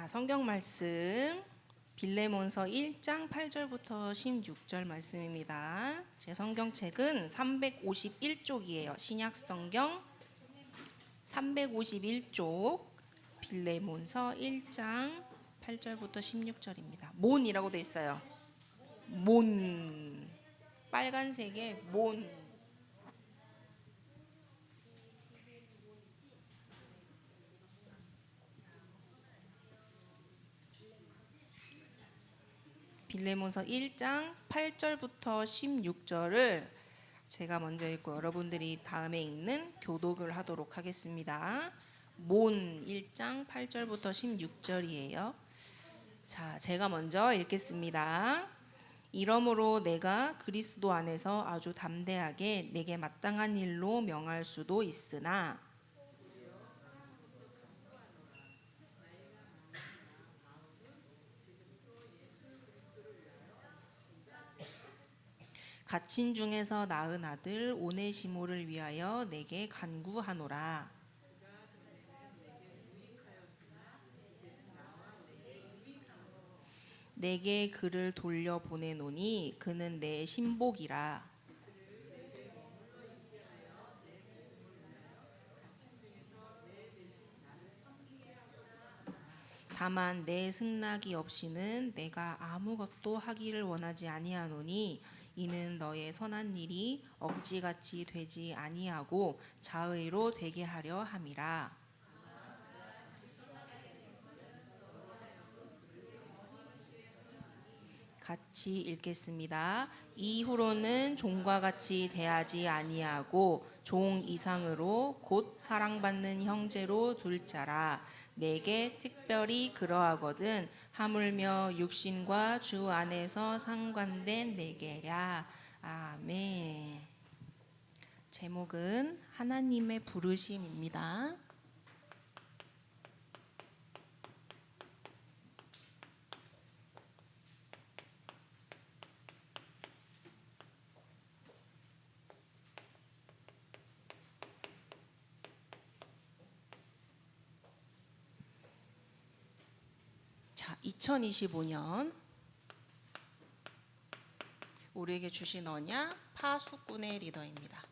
자, 성경 말씀 빌레몬서 1장 8절부터 16절 말씀입니다. 제 성경책은 351쪽이에요. 신약 성경 351쪽 빌레몬서 1장 8절부터 16절입니다. 몬이라고 되어 있어요. 몬, 빨간색의 몬. 빌레몬서 1장 8절부터 16절을 제가 먼저 읽고 여러분들이 다음에 읽는 교독을 하도록 하겠습니다. 몬 1장 8절부터 16절이에요. 자, 제가 먼저 읽겠습니다. 이러므로 내가 그리스도 안에서 아주 담대하게 내게 마땅한 일로 명할 수도 있으나 갇힌 중에서 낳은 아들 오네시모를 위하여 내게 간구하노라. 내게 그를 돌려 보내노니 그는 내 신복이라. 다만 내 승낙이 없이는 내가 아무것도 하기를 원하지 아니하노니 이는 너의 선한 일이 억지같이 되지 아니하고 자의로 되게 하려 함이라. 같이 읽겠습니다. 이후로는 종과 같이 대하지 아니하고 종 이상으로 곧 사랑받는 형제로 둘 자라. 내게 특별히 그러하거든 하물며 육신과 주 안에서 상관된 내게랴. 아멘. 제목은 하나님의 부르심입니다. 자, 2025년 우리에게 주신 언약 파수꾼의 리더입니다.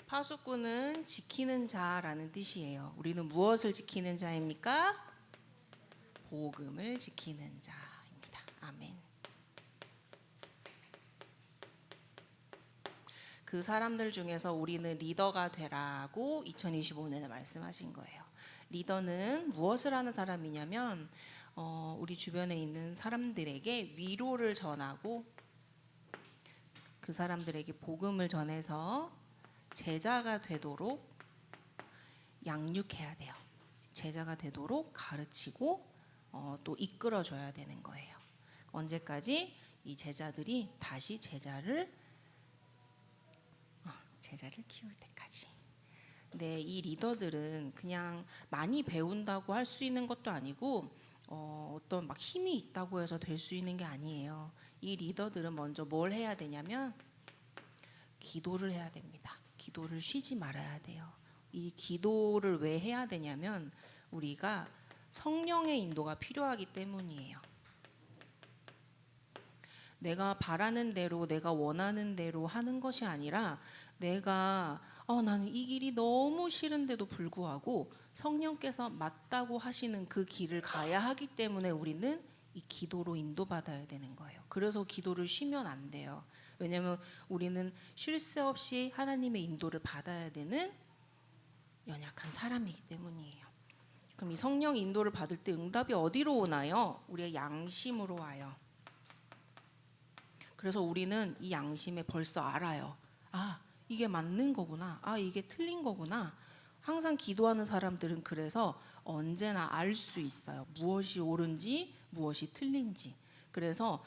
파수꾼은 지키는 자라는 뜻이에요. 우리는 무엇을 지키는 자입니까? 복음을 지키는 자입니다. 아멘. 그 사람들 중에서 우리는 리더가 되라고 2025년에 말씀하신 거예요. 리더는 무엇을 하는 사람이냐면 우리 주변에 있는 사람들에게 위로를 전하고 그 사람들에게 복음을 전해서 제자가 되도록 양육해야 돼요. 제자가 되도록 가르치고 또 이끌어줘야 되는 거예요. 언제까지? 이 제자들이 다시 제자를 키울 때까지. 네, 이 리더들은 그냥 많이 배운다고 할 수 있는 것도 아니고 어떤 막 힘이 있다고 해서 될 수 있는 게 아니에요. 이 리더들은 먼저 뭘 해야 되냐면 기도를 해야 됩니다. 기도를 쉬지 말아야 돼요. 이 기도를 왜 해야 되냐면 우리가 성령의 인도가 필요하기 때문이에요. 내가 바라는 대로 내가 원하는 대로 하는 것이 아니라 내가 나는 이 길이 너무 싫은데도 불구하고 성령께서 맞다고 하시는 그 길을 가야 하기 때문에 우리는 이 기도로 인도받아야 되는 거예요. 그래서 기도를 쉬면 안 돼요. 왜냐하면 우리는 쉴 새 없이 하나님의 인도를 받아야 되는 연약한 사람이기 때문이에요. 그럼 이 성령 인도를 받을 때 응답이 어디로 오나요? 우리의 양심으로 와요. 그래서 우리는 이 양심에 벌써 알아요. 이게 맞는 거구나. 이게 틀린 거구나. 항상 기도하는 사람들은 그래서 언제나 알 수 있어요. 무엇이 옳은지 무엇이 틀린지. 그래서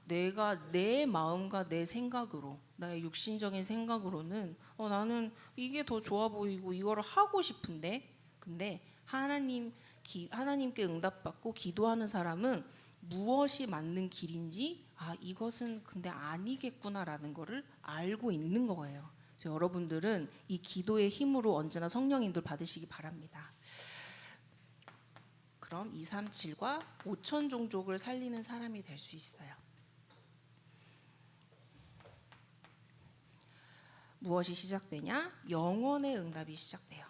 내가 내 마음과 내 생각으로 나의 육신적인 생각으로는 나는 이게 더 좋아 보이고 이거를 하고 싶은데 근데 하나님께 응답받고 기도하는 사람은 무엇이 맞는 길인지 이것은 근데 아니겠구나라는 거를 알고 있는 거예요. 그래서 여러분들은 이 기도의 힘으로 언제나 성령 인도를 받으시기 바랍니다. 그럼 237과 5천 종족을 살리는 사람이 될 수 있어요. 무엇이 시작되냐? 영원의 응답이 시작돼요.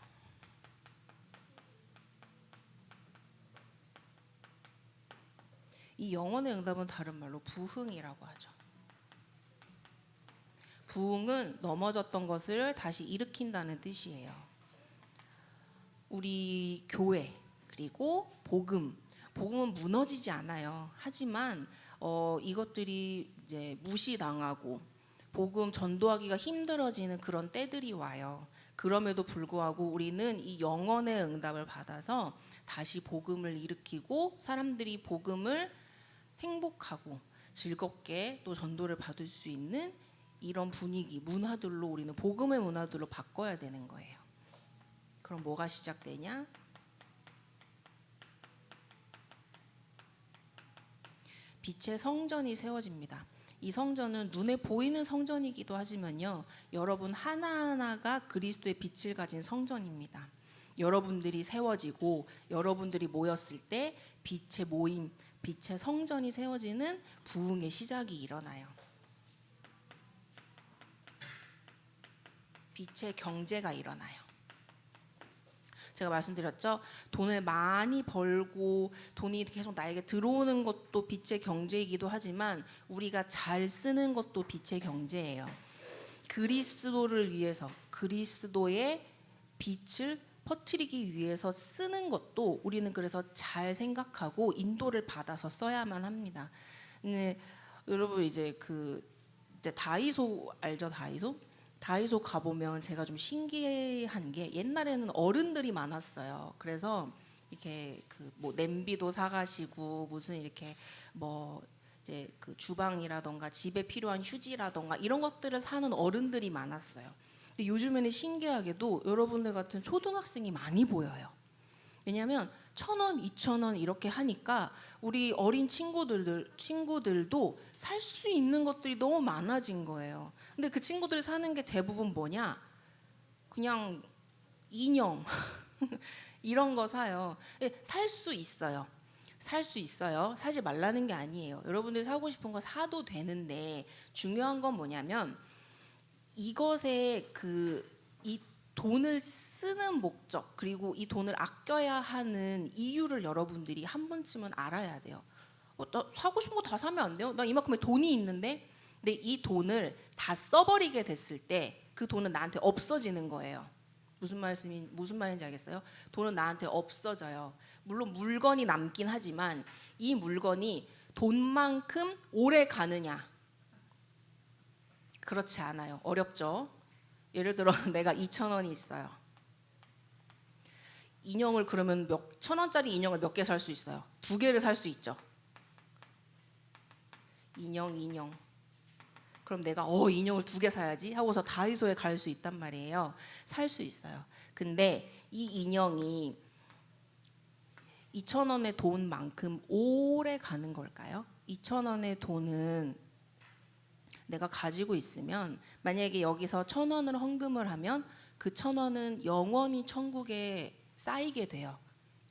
이 영원의 응답은 다른 말로 부흥이라고 하죠. 부흥은 넘어졌던 것을 다시 일으킨다는 뜻이에요. 우리 교회 그리고 복음은 무너지지 않아요. 하지만 이것들이 이제 무시당하고 복음 전도하기가 힘들어지는 그런 때들이 와요. 그럼에도 불구하고 우리는 이 영원의 응답을 받아서 다시 복음을 일으키고 사람들이 복음을 행복하고 즐겁게 또 전도를 받을 수 있는 이런 분위기, 문화들로 우리는 복음의 문화들로 바꿔야 되는 거예요. 그럼 뭐가 시작되냐? 빛의 성전이 세워집니다. 이 성전은 눈에 보이는 성전이기도 하지만요, 여러분 하나하나가 그리스도의 빛을 가진 성전입니다. 여러분들이 세워지고 여러분들이 모였을 때 빛의 모임, 빛의 성전이 세워지는 부흥의 시작이 일어나요. 빛의 경제가 일어나요. 제가 말씀드렸죠. 돈을 많이 벌고 돈이 계속 나에게 들어오는 것도 빛의 경제이기도 하지만 우리가 잘 쓰는 것도 빛의 경제예요. 그리스도를 위해서 그리스도의 빛을 퍼뜨리기 위해서 쓰는 것도 우리는 그래서 잘 생각하고 인도를 받아서 써야만 합니다. 근데 여러분 이제 이제 다이소 알죠? 다이소 가보면 제가 좀 신기한 게 옛날에는 어른들이 많았어요. 그래서 이렇게 뭐 냄비도 사가시고 무슨 이렇게 뭐 이제 주방이라던가 집에 필요한 휴지라던가 이런 것들을 사는 어른들이 많았어요. 근데 요즘에는 신기하게도 여러분들 같은 초등학생이 많이 보여요. 왜냐하면 1,000원, 2,000원 이렇게 하니까 우리 어린 친구들도 살 수 있는 것들이 너무 많아진 거예요. 근데 그 친구들이 사는 게 대부분 뭐냐? 그냥 인형 이런 거 사요. 살 수 있어요. 살 수 있어요. 사지 말라는 게 아니에요. 여러분들이 사고 싶은 거 사도 되는데 중요한 건 뭐냐면 이것에 이 돈을 쓰는 목적 그리고 이 돈을 아껴야 하는 이유를 여러분들이 한 번쯤은 알아야 돼요. 나 사고 싶은 거 다 사면 안 돼요? 나 이만큼의 돈이 있는데. 근데 이 돈을 다 써버리게 됐을 때 그 돈은 나한테 없어지는 거예요. 무슨 말인지 알겠어요? 돈은 나한테 없어져요. 물론 물건이 남긴 하지만 이 물건이 돈만큼 오래 가느냐? 그렇지 않아요. 어렵죠? 예를 들어 내가 2,000원이 있어요. 인형을 그러면 1,000원짜리 인형을 몇 개 살 수 있어요? 2개를 살 수 있죠. 인형. 그럼 내가 인형을 2개 사야지 하고서 다이소에 갈 수 있단 말이에요. 살 수 있어요. 근데 이 인형이 2,000원의 돈만큼 오래 가는 걸까요? 2,000원의 돈은 내가 가지고 있으면 만약에 여기서 1,000원을 헌금을 하면 그 1,000원은 영원히 천국에 쌓이게 돼요.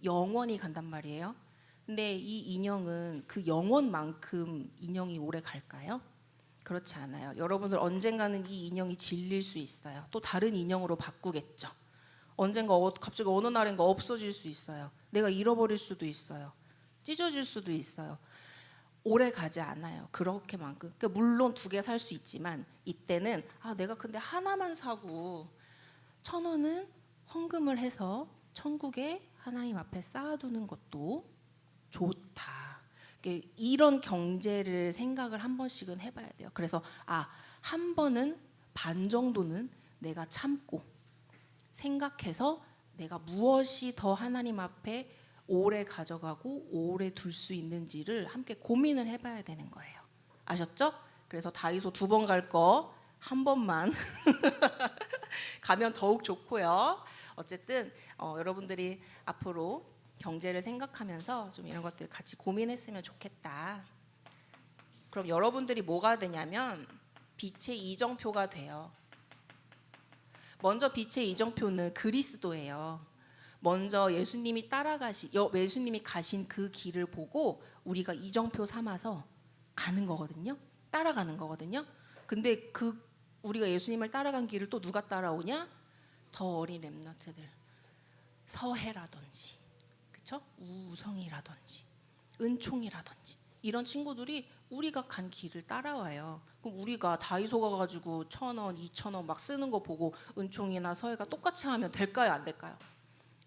영원히 간단 말이에요. 근데 이 인형은 그 영원만큼 인형이 오래 갈까요? 그렇지 않아요. 여러분들 언젠가는 이 인형이 질릴 수 있어요. 또 다른 인형으로 바꾸겠죠. 언젠가 갑자기 어느 날인가 없어질 수 있어요. 내가 잃어버릴 수도 있어요. 찢어질 수도 있어요. 오래 가지 않아요. 그렇게만큼. 그러니까 물론 2개 살 수 있지만 이때는 내가 근데 하나만 사고 1,000원은 헌금을 해서 천국에 하나님 앞에 쌓아두는 것도 좋다. 이런 경제를 생각을 한 번씩은 해봐야 돼요. 그래서 한 번은 반 정도는 내가 참고 생각해서 내가 무엇이 더 하나님 앞에 오래 가져가고 오래 둘 수 있는지를 함께 고민을 해봐야 되는 거예요. 아셨죠? 그래서 다이소 2번 갈 거 한 번만 가면 더욱 좋고요. 어쨌든 여러분들이 앞으로 경제를 생각하면서 좀 이런 것들 같이 고민했으면 좋겠다. 그럼 여러분들이 뭐가 되냐면 빛의 이정표가 돼요. 먼저 빛의 이정표는 그리스도예요. 먼저 예수님이 예수님이 가신 그 길을 보고 우리가 이정표 삼아서 가는 거거든요. 따라가는 거거든요. 근데 우리가 예수님을 따라간 길을 또 누가 따라오냐? 더 어린 렘넌트들, 서해라든지, 그쵸? 우성이라든지, 은총이라든지 이런 친구들이 우리가 간 길을 따라와요. 그럼 우리가 다이소 가가지고 1,000원, 2,000원 막 쓰는 거 보고 은총이나 서해가 똑같이 하면 될까요? 안 될까요?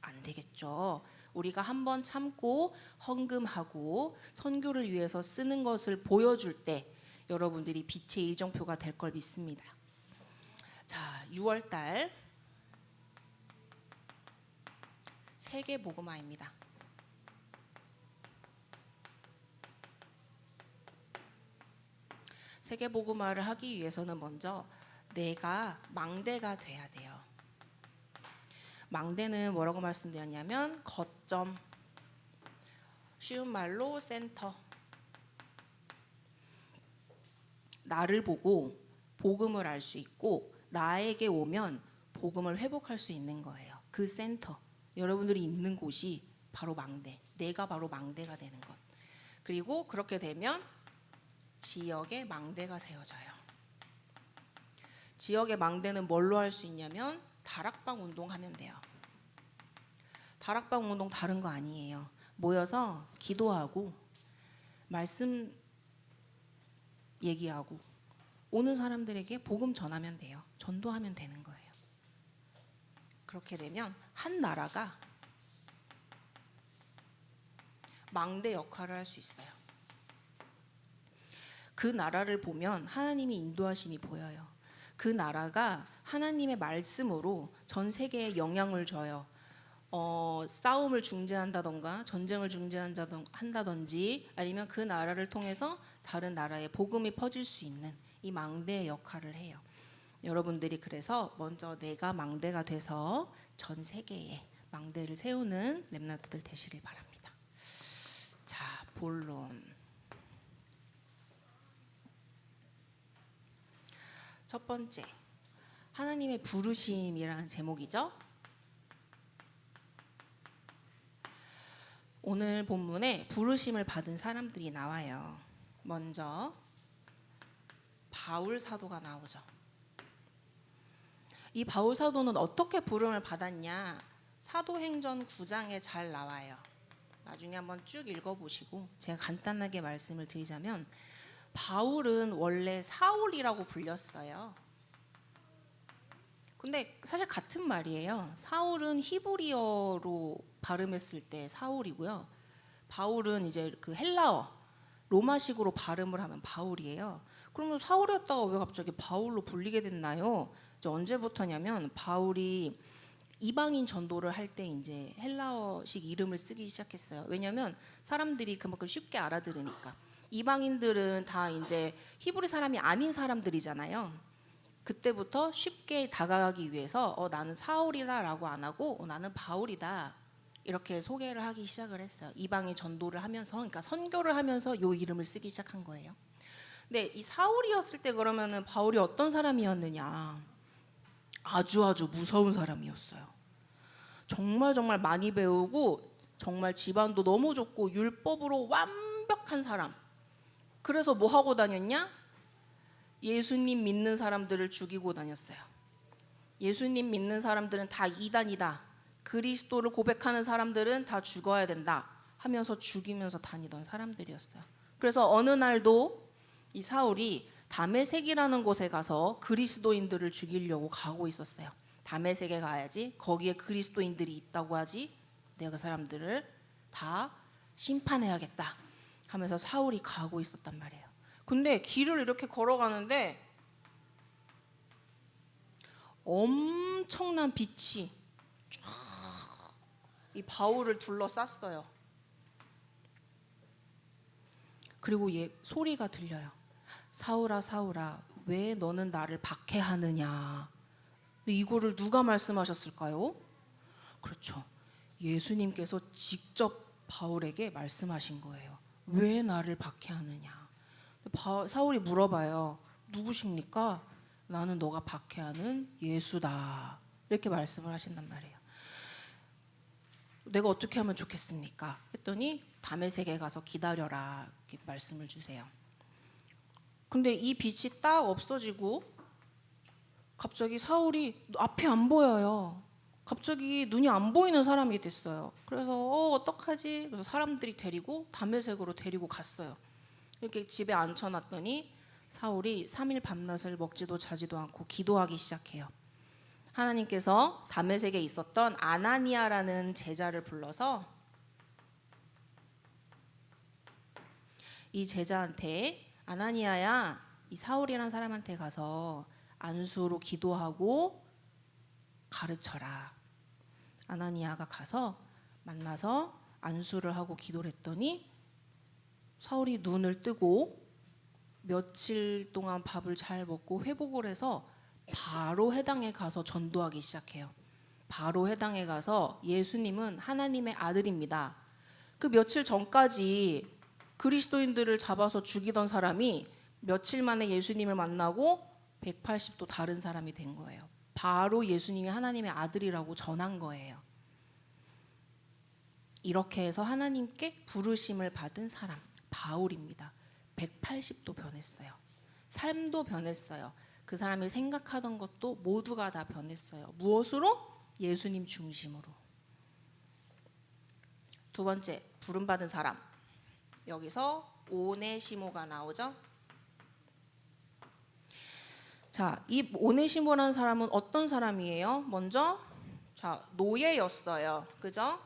안 되겠죠. 우리가 한번 참고 헌금하고 선교를 위해서 쓰는 것을 보여줄 때 여러분들이 빛의 이정표가 될 걸 믿습니다. 자, 6월달 세계 복음화입니다. 세계 복음화를 하기 위해서는 먼저 내가 망대가 돼야 돼요. 망대는 뭐라고 말씀드렸냐면 거점, 쉬운 말로 센터. 나를 보고 복음을 알 수 있고 나에게 오면 복음을 회복할 수 있는 거예요. 그 센터, 여러분들이 있는 곳이 바로 망대, 내가 바로 망대가 되는 것. 그리고 그렇게 되면 지역의 망대가 세워져요. 지역의 망대는 뭘로 할 수 있냐면 다락방 운동하면 돼요. 다락방 운동 다른 거 아니에요. 모여서 기도하고 말씀 얘기하고 오는 사람들에게 복음 전하면 돼요. 전도하면 되는 거예요. 그렇게 되면 한 나라가 망대 역할을 할 수 있어요. 그 나라를 보면 하나님이 인도하심이 보여요. 그 나라가 하나님의 말씀으로 전 세계에 영향을 줘요. 싸움을 중재한다던가 전쟁을 중재한다든지 아니면 그 나라를 통해서 다른 나라에 복음이 퍼질 수 있는 이 망대의 역할을 해요. 여러분들이 그래서 먼저 내가 망대가 돼서 전 세계에 망대를 세우는 렘넌트들 되시길 바랍니다. 자, 본론. 첫 번째, 하나님의 부르심이라는 제목이죠. 오늘 본문에 부르심을 받은 사람들이 나와요. 먼저 바울 사도가 나오죠. 이 바울 사도는 어떻게 부름을 받았냐? 사도행전 9장에 잘 나와요. 나중에 한번 쭉 읽어보시고 제가 간단하게 말씀을 드리자면 바울은 원래 사울이라고 불렸어요. 근데 사실 같은 말이에요. 사울은 히브리어로 발음했을 때 사울이고요. 바울은 이제 그 헬라어, 로마식으로 발음을 하면 바울이에요. 그러면 사울이었다가 왜 갑자기 바울로 불리게 됐나요? 이제 언제부터냐면 바울이 이방인 전도를 할 때 이제 헬라어식 이름을 쓰기 시작했어요. 왜냐하면 사람들이 그만큼 쉽게 알아들으니까. 이방인들은 다 이제 히브리 사람이 아닌 사람들이잖아요. 그때부터 쉽게 다가가기 위해서 나는 사울이다라고 안 하고 나는 바울이다 이렇게 소개를 하기 시작을 했어요. 이방인 전도를 하면서, 그러니까 선교를 하면서 요 이름을 쓰기 시작한 거예요. 근데 이 사울이었을 때 그러면은 바울이 어떤 사람이었느냐? 아주 무서운 사람이었어요. 정말 많이 배우고 정말 집안도 너무 좋고 율법으로 완벽한 사람. 그래서 뭐 하고 다녔냐? 예수님 믿는 사람들을 죽이고 다녔어요. 예수님 믿는 사람들은 다 이단이다. 그리스도를 고백하는 사람들은 다 죽어야 된다 하면서 죽이면서 다니던 사람들이었어요. 그래서 어느 날도 이 사울이 다메섹이라는 곳에 가서 그리스도인들을 죽이려고 가고 있었어요. 다메섹에 가야지 거기에 그리스도인들이 있다고 하지 내가 그 사람들을 다 심판해야겠다 하면서 사울이 가고 있었단 말이에요. 근데 길을 이렇게 걸어가는데 엄청난 빛이 쫙 이 바울을 둘러쌌어요. 그리고 소리가 들려요. 사울아 사울아 왜 너는 나를 박해하느냐. 이거를 누가 말씀하셨을까요? 그렇죠. 예수님께서 직접 바울에게 말씀하신 거예요. 왜 나를 박해하느냐. 사울이 물어봐요. 누구십니까? 나는 너가 박해하는 예수다. 이렇게 말씀을 하신단 말이에요. 내가 어떻게 하면 좋겠습니까? 했더니 다메섹에 가서 기다려라 이렇게 말씀을 주세요. 근데 이 빛이 딱 없어지고 갑자기 사울이 앞이 안 보여요. 갑자기 눈이 안 보이는 사람이 됐어요. 그래서 어떡하지? 그래서 사람들이 데리고 다메섹으로 데리고 갔어요. 이렇게 집에 앉혀놨더니 사울이 3일 밤낮을 먹지도 자지도 않고 기도하기 시작해요. 하나님께서 다메섹에 있었던 아나니아라는 제자를 불러서 이 제자한테 아나니아야, 이 사울이라는 사람한테 가서 안수로 기도하고 가르쳐라. 아나니아가 가서 만나서 안수를 하고 기도를 했더니 사울이 눈을 뜨고 며칠 동안 밥을 잘 먹고 회복을 해서 바로 회당에 가서 전도하기 시작해요. 바로 회당에 가서 예수님은 하나님의 아들입니다. 그 며칠 전까지 그리스도인들을 잡아서 죽이던 사람이 며칠 만에 예수님을 만나고 180도 다른 사람이 된 거예요. 바로 예수님이 하나님의 아들이라고 전한 거예요. 이렇게 해서 하나님께 부르심을 받은 사람 바울입니다. 180도 변했어요. 삶도 변했어요. 그 사람이 생각하던 것도 모두가 다 변했어요. 무엇으로? 예수님 중심으로. 두 번째, 부름받은 사람. 여기서 오네시모가 나오죠. 자, 이 오네시모라는 사람은 어떤 사람이에요? 먼저 노예였어요. 그죠?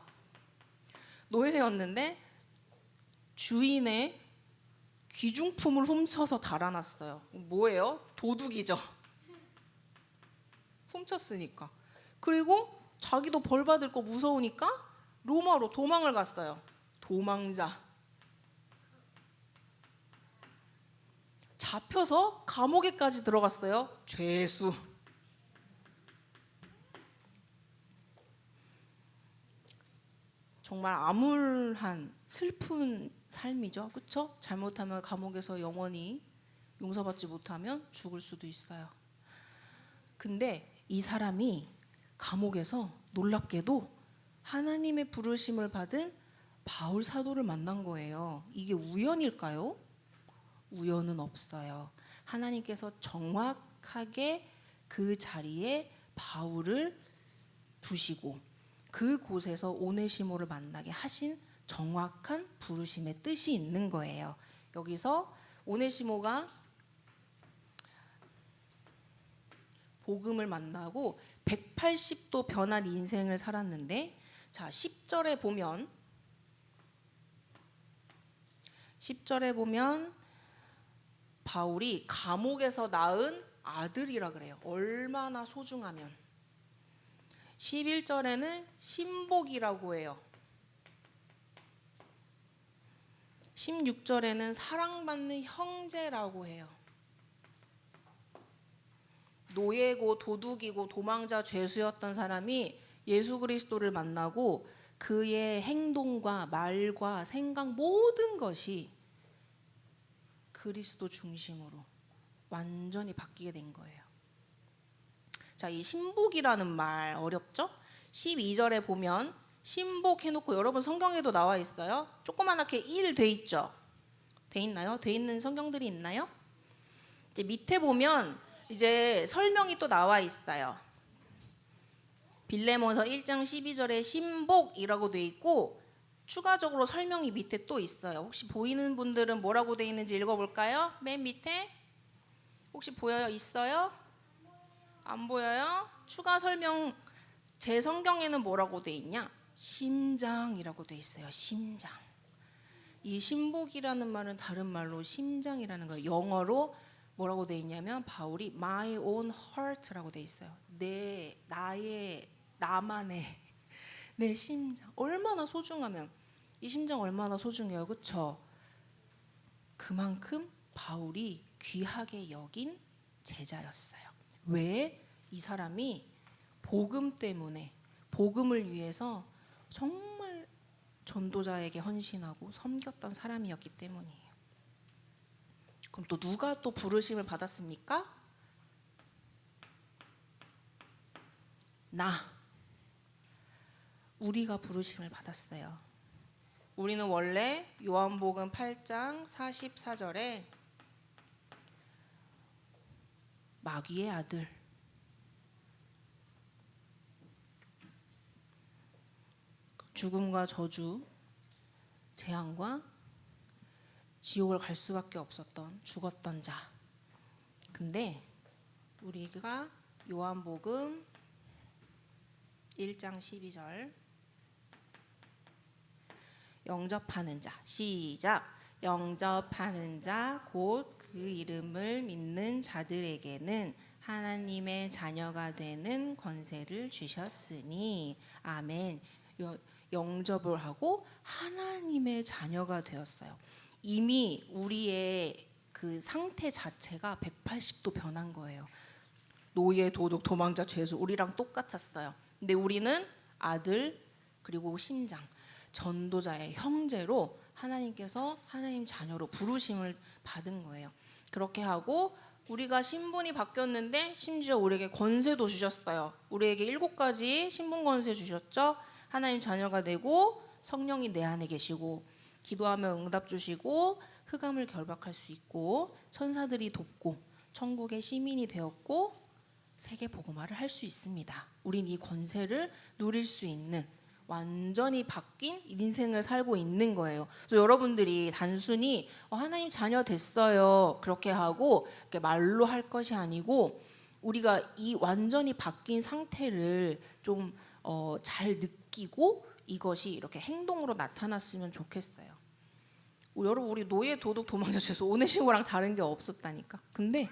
노예였는데 주인의 귀중품을 훔쳐서 달아났어요. 뭐예요? 도둑이죠. 훔쳤으니까. 그리고 자기도 벌 받을 거 무서우니까 로마로 도망을 갔어요. 도망자. 잡혀서 감옥에까지 들어갔어요. 죄수. 정말 암울한 슬픈 삶이죠. 그렇죠? 잘못하면 감옥에서 영원히 용서받지 못하면 죽을 수도 있어요. 근데 이 사람이 감옥에서 놀랍게도 하나님의 부르심을 받은 바울 사도를 만난 거예요. 이게 우연일까요? 우연은 없어요. 하나님께서 정확하게 그 자리에 바울을 두시고 그곳에서 오네시모를 만나게 하신 정확한 부르심의 뜻이 있는 거예요. 여기서 오네시모가 복음을 만나고 180도 변한 인생을 살았는데, 자 10절에 보면 바울이 감옥에서 낳은 아들이라 그래요. 얼마나 소중하면. 11절에는 신복이라고 해요. 16절에는 사랑받는 형제라고 해요. 노예고 도둑이고 도망자 죄수였던 사람이 예수 그리스도를 만나고 그의 행동과 말과 생각 모든 것이 그리스도 중심으로 완전히 바뀌게 된 거예요. 자, 이 신복이라는 말 어렵죠? 12절에 보면 신복 해놓고 여러분 성경에도 나와 있어요. 조그만하게 1 돼 있죠? 돼 있나요? 돼 있는 성경들이 있나요? 이제 밑에 보면 이제 설명이 또 나와 있어요. 빌레몬서 1장 12절에 신복이라고 돼 있고 추가적으로 설명이 밑에 또 있어요. 혹시 보이는 분들은 뭐라고 돼 있는지 읽어볼까요? 맨 밑에 혹시 보여요? 있어요? 안 보여요? 추가 설명 제 성경에는 뭐라고 돼 있냐? 심장이라고 돼 있어요. 심장. 이 신복이라는 말은 다른 말로 심장이라는 거예요. 영어로 뭐라고 돼 있냐면 바울이 my own heart라고 돼 있어요. 나만의 내 심장. 얼마나 소중하면 이 심장 얼마나 소중해요. 그렇죠? 그만큼 바울이 귀하게 여긴 제자였어요. 왜? 이 사람이 복음 때문에 복음을 위해서 정말 전도자에게 헌신하고 섬겼던 사람이었기 때문이에요. 그럼 또 누가 또 부르심을 받았습니까? 우리가 부르심을 받았어요. 우리는 원래 요한복음 8장 44절에 마귀의 아들, 죽음과 저주, 재앙과 지옥을 갈 수밖에 없었던 죽었던 자. 근데 우리가 요한복음 1장 12절 영접하는 자, 시작. 영접하는 자 곧 그 이름을 믿는 자들에게는 하나님의 자녀가 되는 권세를 주셨으니 아멘. 영접을 하고 하나님의 자녀가 되었어요. 이미 우리의 그 상태 자체가 180도 변한 거예요. 노예, 도둑, 도망자, 죄수 우리랑 똑같았어요. 근데 우리는 아들 그리고 심장, 전도자의 형제로 하나님께서 하나님 자녀로 부르심을 받은 거예요. 그렇게 하고 우리가 신분이 바뀌었는데 심지어 우리에게 권세도 주셨어요. 우리에게 7가지 신분 권세 주셨죠. 하나님 자녀가 되고 성령이 내 안에 계시고 기도하면 응답 주시고 흑암을 결박할 수 있고 천사들이 돕고 천국의 시민이 되었고 세계 복음화를 할 수 있습니다. 우린 이 권세를 누릴 수 있는 완전히 바뀐 인생을 살고 있는 거예요. 그래서 여러분들이 단순히 하나님 자녀 됐어요 그렇게 하고 이렇게 말로 할 것이 아니고 우리가 이 완전히 바뀐 상태를 좀 잘 느끼고 이것이 이렇게 행동으로 나타났으면 좋겠어요. 여러분 우리 노예, 도둑, 도망자, 죄수 오네시모랑 다른 게 없었다니까. 근데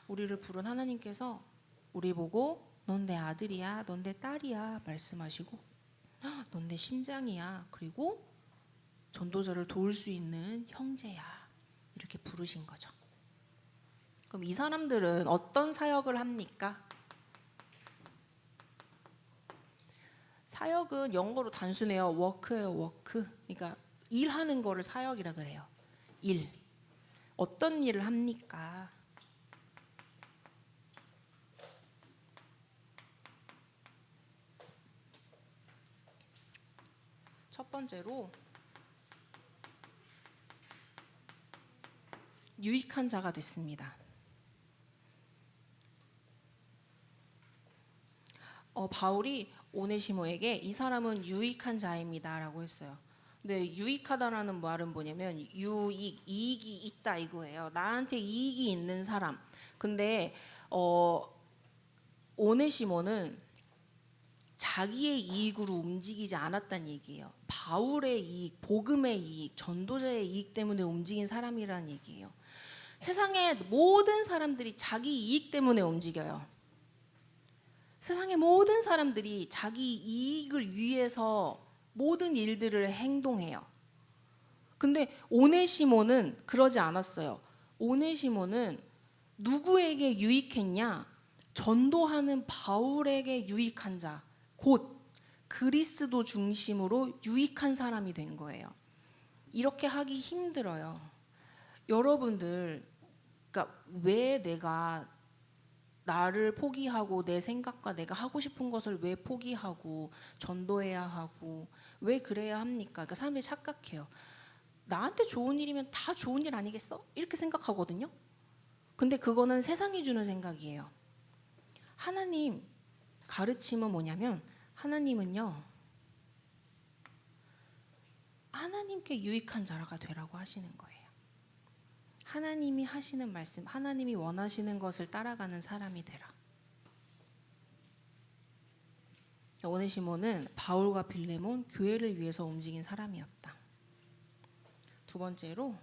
우리를 부른 하나님께서 우리 보고 넌 내 아들이야, 넌 내 딸이야 말씀하시고 넌 내 심장이야, 그리고 전도자를 도울 수 있는 형제야 이렇게 부르신 거죠. 그럼 이 사람들은 어떤 사역을 합니까? 사역은 영어로 단순해요. 워크예요, 워크. 그러니까 일하는 거를 사역이라 그래요. 일. 어떤 일을 합니까? 첫 번째로 유익한 자가 됐습니다. 바울이 오네시모에게 이 사람은 유익한 자입니다라고 했어요. 근데 유익하다라는 말은 뭐냐면 유익, 이익이 있다 이거예요. 나한테 이익이 있는 사람. 근데 오네시모는 자기의 이익으로 움직이지 않았다는 얘기예요. 바울의 이익, 복음의 이익, 전도자의 이익 때문에 움직인 사람이라는 얘기예요. 세상의 모든 사람들이 자기 이익 때문에 움직여요. 세상의 모든 사람들이 자기 이익을 위해서 모든 일들을 행동해요. 근데 오네시모는 그러지 않았어요. 오네시모는 누구에게 유익했냐? 전도하는 바울에게 유익한 자, 곧 그리스도 중심으로 유익한 사람이 된 거예요. 이렇게 하기 힘들어요. 여러분들, 그러니까 왜 내가 나를 포기하고 내 생각과 내가 하고 싶은 것을 왜 포기하고 전도해야 하고 왜 그래야 합니까? 그러니까 사람들이 착각해요. 나한테 좋은 일이면 다 좋은 일 아니겠어? 이렇게 생각하거든요. 근데 그거는 세상이 주는 생각이에요. 하나님 가르침은 뭐냐면 하나님은요, 하나님께 유익한 자가 되라고 하시는 거예요. 하나님이 하시는 말씀, 하나님이 원하시는 것을 따라가는 사람이 되라. 오네시모는 바울과 빌레몬 교회를 위해서 움직인 사람이었다. 두 번째로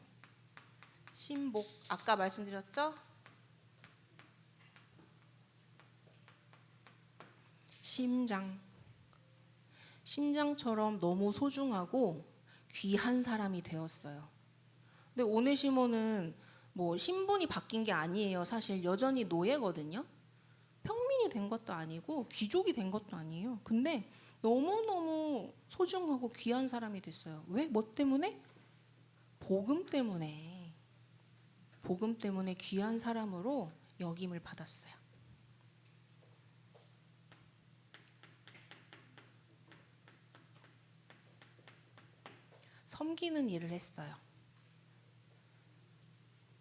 신복, 아까 말씀드렸죠? 심장처럼 너무 소중하고 귀한 사람이 되었어요. 근데 오네시모는 뭐 신분이 바뀐 게 아니에요. 사실 여전히 노예거든요. 평민이 된 것도 아니고 귀족이 된 것도 아니에요. 근데 너무너무 소중하고 귀한 사람이 됐어요. 왜? 뭐 때문에? 복음 때문에. 복음 때문에 귀한 사람으로 여김을 받았어요. 섬기는 일을 했어요.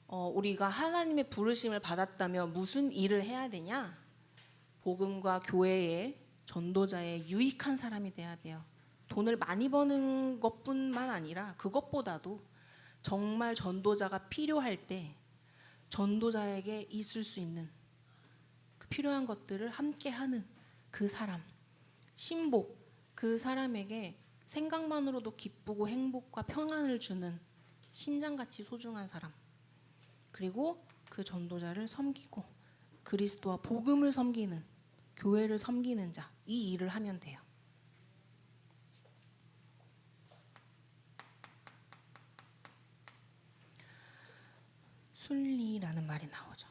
우리가 하나님의 부르심을 받았다면 무슨 일을 해야 되냐? 복음과 교회의 전도자의 유익한 사람이 돼야 돼요. 돈을 많이 버는 것뿐만 아니라 그것보다도 정말 전도자가 필요할 때 전도자에게 있을 수 있는 그 필요한 것들을 함께 하는 그 사람, 신복, 그 사람에게 생각만으로도 기쁘고 행복과 평안을 주는 심장같이 소중한 사람, 그리고 그 전도자를 섬기고 그리스도와 복음을 섬기는, 교회를 섬기는 자, 이 일을 하면 돼요. 순리라는 말이 나오죠.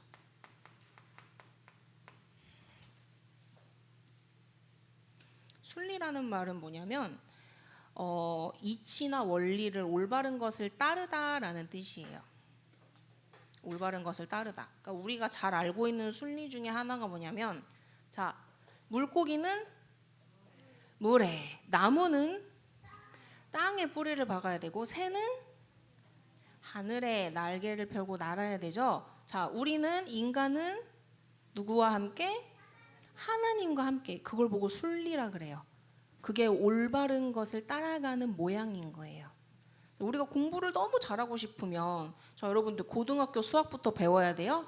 순리라는 말은 뭐냐면 이치나 원리를 올바른 것을 따르다라는 뜻이에요. 올바른 것을 따르다. 그러니까 우리가 잘 알고 있는 순리 중에 하나가 뭐냐면, 자, 물고기는 물에, 나무는 땅에 뿌리를 박아야 되고, 새는 하늘에 날개를 펴고 날아야 되죠. 자, 우리는, 인간은 누구와 함께? 하나님과 함께. 그걸 보고 순리라 그래요. 그게 올바른 것을 따라가는 모양인 거예요. 우리가 공부를 너무 잘하고 싶으면, 자, 여러분들 고등학교 수학부터 배워야 돼요?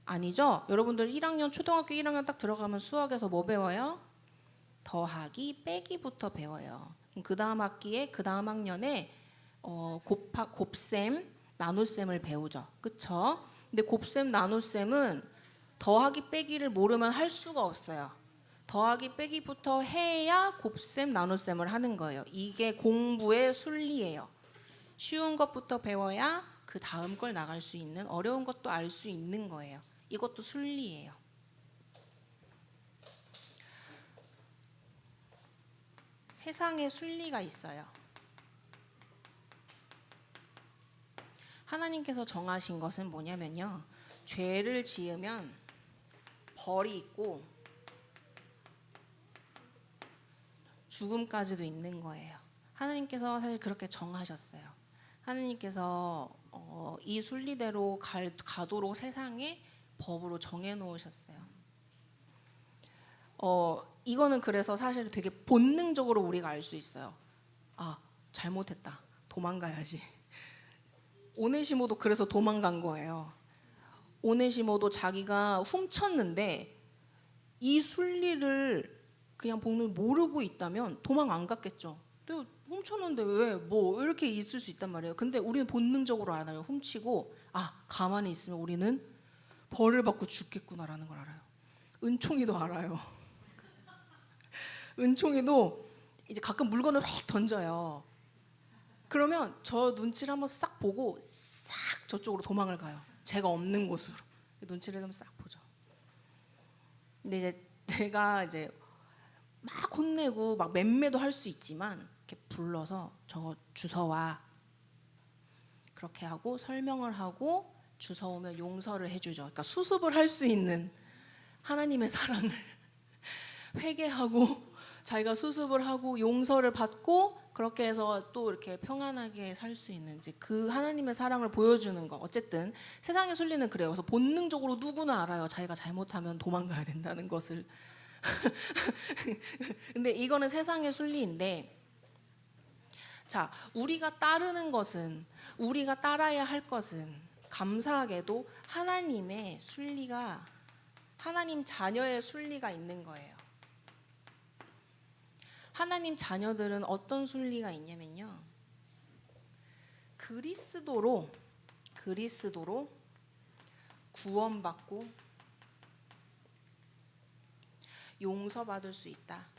아니죠? 여러분들 1학년, 초등학교 1학년 딱 들어가면 수학에서 뭐 배워요? 더하기, 빼기부터 배워요. 그 다음 학기에, 그 다음 학년에 곱셈, 나눗셈을 배우죠. 그쵸? 근데 곱셈, 나눗셈은 더하기, 빼기를 모르면 할 수가 없어요. 더하기, 빼기부터 해야 곱셈, 나눗셈을 하는 거예요. 이게 공부의 순리예요. 쉬운 것부터 배워야 그 다음 걸 나갈 수 있는, 어려운 것도 알 수 있는 거예요. 이것도 순리예요. 세상에 순리가 있어요. 하나님께서 정하신 것은 뭐냐면요, 죄를 지으면 벌이 있고 죽음까지도 있는 거예요. 하나님께서 사실 그렇게 정하셨어요. 하나님께서 이 순리대로 가도록 세상에 법으로 정해놓으셨어요. 이거는 그래서 사실 되게 본능적으로 우리가 알 수 있어요. 아, 잘못했다. 도망가야지. 오네시모도 그래서 도망간 거예요. 오네시모도 자기가 훔쳤는데 이 순리를 그냥 본능 모르고 있다면 도망 안 갔겠죠. 내가 훔쳤는데 왜 뭐 이렇게 있을 수 있단 말이에요. 근데 우리는 본능적으로 알아요. 훔치고 가만히 있으면 우리는 벌을 받고 죽겠구나라는 걸 알아요. 은총이도 알아요. 은총이도 이제 가끔 물건을 확 던져요. 그러면 저 눈치를 한번 싹 보고 싹 저쪽으로 도망을 가요. 제가 없는 곳으로. 눈치를 한번 싹 보죠. 근데 이제 내가 이제 막 혼내고 막 맴매도 할 수 있지만 이렇게 불러서 저거 주워와. 그렇게 하고 설명을 하고 주워오면 용서를 해주죠. 그러니까 수습을 할 수 있는 하나님의 사랑을 회개하고 자기가 수습을 하고 용서를 받고 그렇게 해서 또 이렇게 평안하게 살 수 있는 이제 그 하나님의 사랑을 보여주는 거. 어쨌든 세상의 순리는 그래요. 그래서 본능적으로 누구나 알아요. 자기가 잘못하면 도망가야 된다는 것을. 근데 이거는 세상의 순리인데, 자, 우리가 따르는 것은, 우리가 따라야 할 것은 감사하게도 하나님의 순리가, 하나님 자녀의 순리가 있는 거예요. 하나님 자녀들은 어떤 순리가 있냐면요, 그리스도로 구원받고 용서받을 수 있다.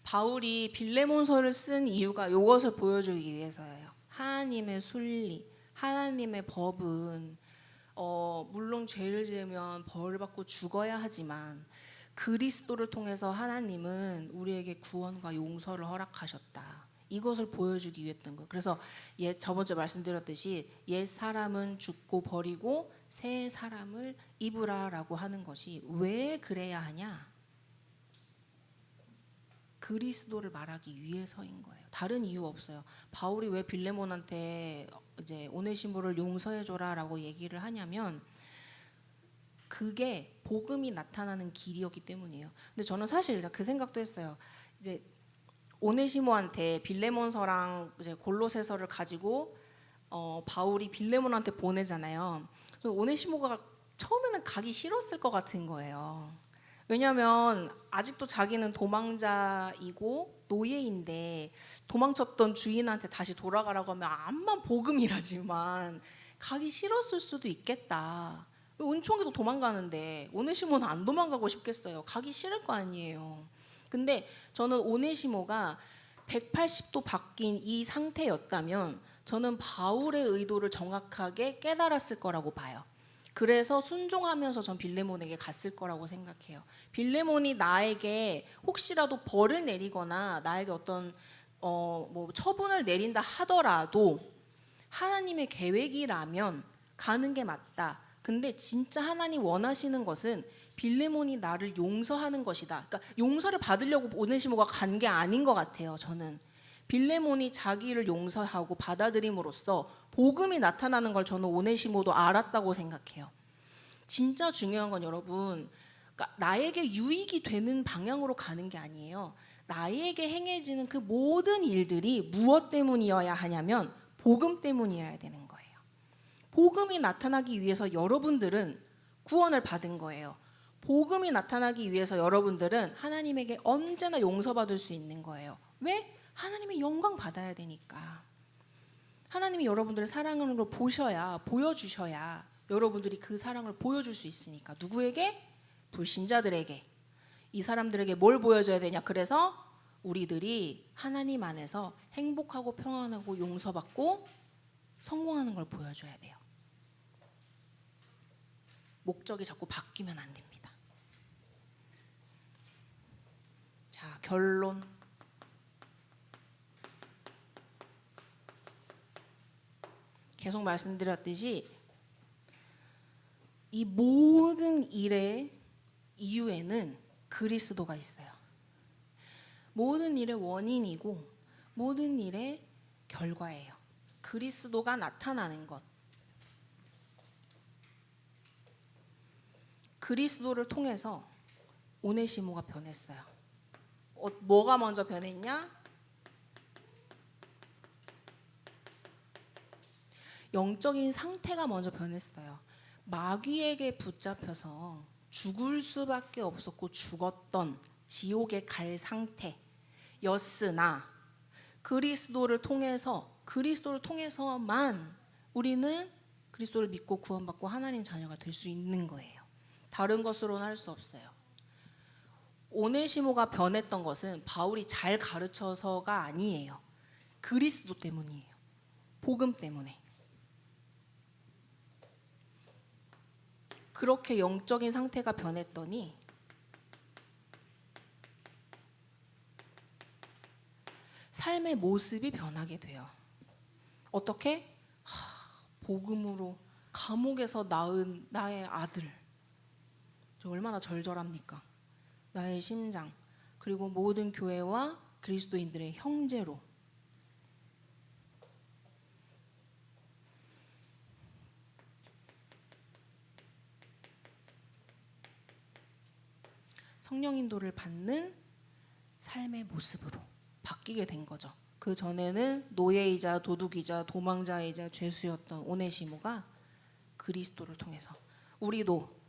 바울이 빌레몬서를 쓴 이유가 이것을 보여주기 위해서예요. 하나님의 순리, 하나님의 법은 물론 죄를 지으면 벌을 받고 죽어야 하지만 그리스도를 통해서 하나님은 우리에게 구원과 용서를 허락하셨다. 이것을 보여주기 위했던 거예요. 그래서 저번 주에 말씀드렸듯이 옛 사람은 죽고 버리고 새 사람을 입으라라고 하는 것이 왜 그래야 하냐? 그리스도를 말하기 위해서인 거예요. 다른 이유 없어요. 바울이 왜 빌레몬한테 이제 오네시모를 용서해줘라라고 얘기를 하냐면 그게 복음이 나타나는 길이었기 때문이에요. 근데 저는 사실 그 생각도 했어요. 이제 오네시모한테 빌레몬서랑 이제 골로새서를 가지고 바울이 빌레몬한테 보내잖아요. 오네시모가 처음에는 가기 싫었을 것 같은 거예요. 왜냐하면 아직도 자기는 도망자이고 노예인데 도망쳤던 주인한테 다시 돌아가라고 하면 암만 복음이라지만 가기 싫었을 수도 있겠다. 은총이도 도망가는데 오네시모는 안 도망가고 싶겠어요. 가기 싫을 거 아니에요. 근데 저는 오네시모가 180도 바뀐 이 상태였다면 저는 바울의 의도를 정확하게 깨달았을 거라고 봐요. 그래서 순종하면서 전 빌레몬에게 갔을 거라고 생각해요. 빌레몬이 나에게 혹시라도 벌을 내리거나 나에게 어떤 뭐 처분을 내린다 하더라도 하나님의 계획이라면 가는 게 맞다. 근데 진짜 하나님 원하시는 것은 빌레몬이 나를 용서하는 것이다. 그러니까 용서를 받으려고 오네시모가 간 게 아닌 것 같아요. 저는 빌레몬이 자기를 용서하고 받아들임으로써 복음이 나타나는 걸 저는 오네시모도 알았다고 생각해요. 진짜 중요한 건 여러분, 그러니까 나에게 유익이 되는 방향으로 가는 게 아니에요. 나에게 행해지는 그 모든 일들이 무엇 때문이어야 하냐면 복음 때문이어야 되는 거예요. 복음이 나타나기 위해서 여러분들은 구원을 받은 거예요. 복음이 나타나기 위해서 여러분들은 하나님에게 언제나 용서받을 수 있는 거예요. 왜? 하나님의 영광 받아야 되니까. 하나님이 여러분들의 사랑하는 걸 보여주셔야 여러분들이 그 사랑을 보여줄 수 있으니까. 누구에게? 불신자들에게. 이 사람들에게 뭘 보여줘야 되냐? 그래서 우리들이 하나님 안에서 행복하고 평안하고 용서받고 성공하는 걸 보여줘야 돼요. 목적이 자꾸 바뀌면 안 됩니다. 자, 결론. 계속 말씀드렸듯이 이 모든 일의 이유에는 그리스도가 있어요. 모든 일의 원인이고 모든 일의 결과예요. 그리스도가 나타나는 것. 그리스도를 통해서 오네시모가 변했어요. 뭐가 먼저 변했냐? 영적인 상태가 먼저 변했어요. 마귀에게 붙잡혀서 죽을 수밖에 없었고 죽었던 지옥에 갈 상태였으나 그리스도를 통해서만 우리는 그리스도를 믿고 구원받고 하나님 자녀가 될 수 있는 거예요. 다른 것으로는 할 수 없어요. 오네시모가 변했던 것은 바울이 잘 가르쳐서가 아니에요. 그리스도 때문이에요. 복음 때문에. 그렇게 영적인 상태가 변했더니 삶의 모습이 변하게 돼요. 어떻게? 복음으로 감옥에서 낳은 나의 아들. 얼마나 절절합니까? 나의 심장, 그리고 모든 교회와 그리스도인들의 형제로. 성령 인도를 받는 삶의 모습으로 바뀌게 된 거죠. 그 전에는 노예이자 도둑이자 도망자이자 죄수였던 오네시모가 그리스도를 통해서, 우리도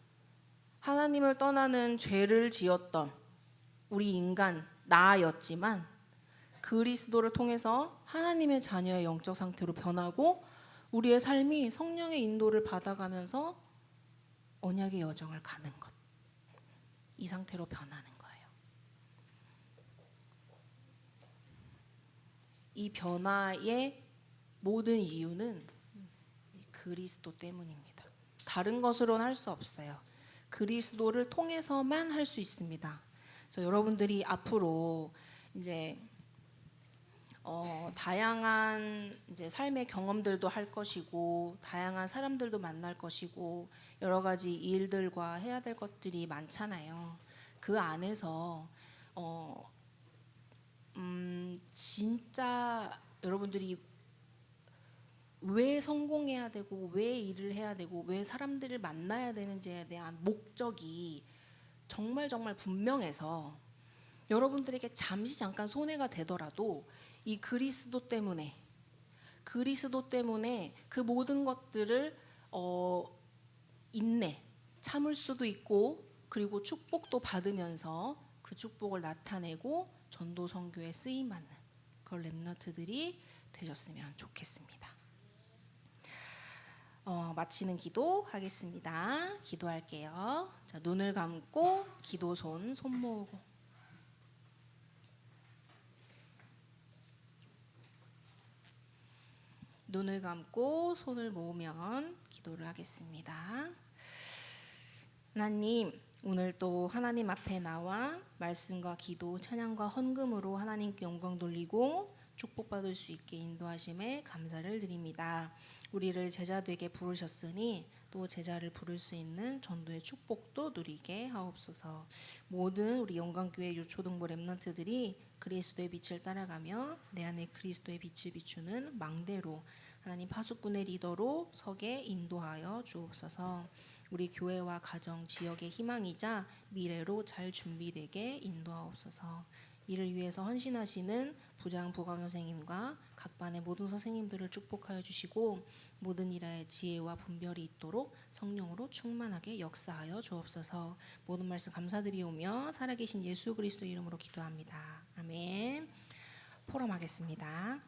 하나님을 떠나는 죄를 지었던 우리 인간 나였지만 그리스도를 통해서 하나님의 자녀의 영적 상태로 변하고 우리의 삶이 성령의 인도를 받아가면서 언약의 여정을 가는 것, 이 상태로 변하는 거예요. 이 변화의 모든 이유는 그리스도 때문입니다. 다른 것으로는 할 수 없어요. 그리스도를 통해서만 할 수 있습니다. 그래서 여러분들이 앞으로 이제 다양한 이제 삶의 경험들도 할 것이고 다양한 사람들도 만날 것이고 여러 가지 일들과 해야 될 것들이 많잖아요. 그 안에서 진짜 여러분들이 왜 성공해야 되고 왜 일을 해야 되고 왜 사람들을 만나야 되는지에 대한 목적이 정말 분명해서 여러분들에게 잠시 잠깐 손해가 되더라도 이 그리스도 때문에 그 모든 것들을 인내, 참을 수도 있고 그리고 축복도 받으면서 그 축복을 나타내고 전도 선교에 쓰임 받는 그런 렘넌트들이 되셨으면 좋겠습니다. 마치는 기도 하겠습니다. 기도할게요. 자, 눈을 감고 기도 손 모으고 눈을 감고 손을 모으면 기도를 하겠습니다. 하나님, 오늘 또 하나님 앞에 나와 말씀과 기도, 찬양과 헌금으로 하나님께 영광 돌리고 축복받을 수 있게 인도하심에 감사를 드립니다. 우리를 제자 되게 부르셨으니 또 제자를 부를 수 있는 전도의 축복도 누리게 하옵소서. 모든 우리 영광교회 유초등부 렘넌트들이 그리스도의 빛을 따라가며 내 안에 그리스도의 빛을 비추는 망대로 하나님 파수꾼의 리더로 서게 인도하여 주옵소서. 우리 교회와 가정, 지역의 희망이자 미래로 잘 준비되게 인도하옵소서. 이를 위해서 헌신하시는 부장, 부감 선생님과 각 반의 모든 선생님들을 축복하여 주시고 모든 일에 지혜와 분별이 있도록 성령으로 충만하게 역사하여 주옵소서. 모든 말씀 감사드리오며 살아계신 예수 그리스도 이름으로 기도합니다. 아멘. 포럼하겠습니다.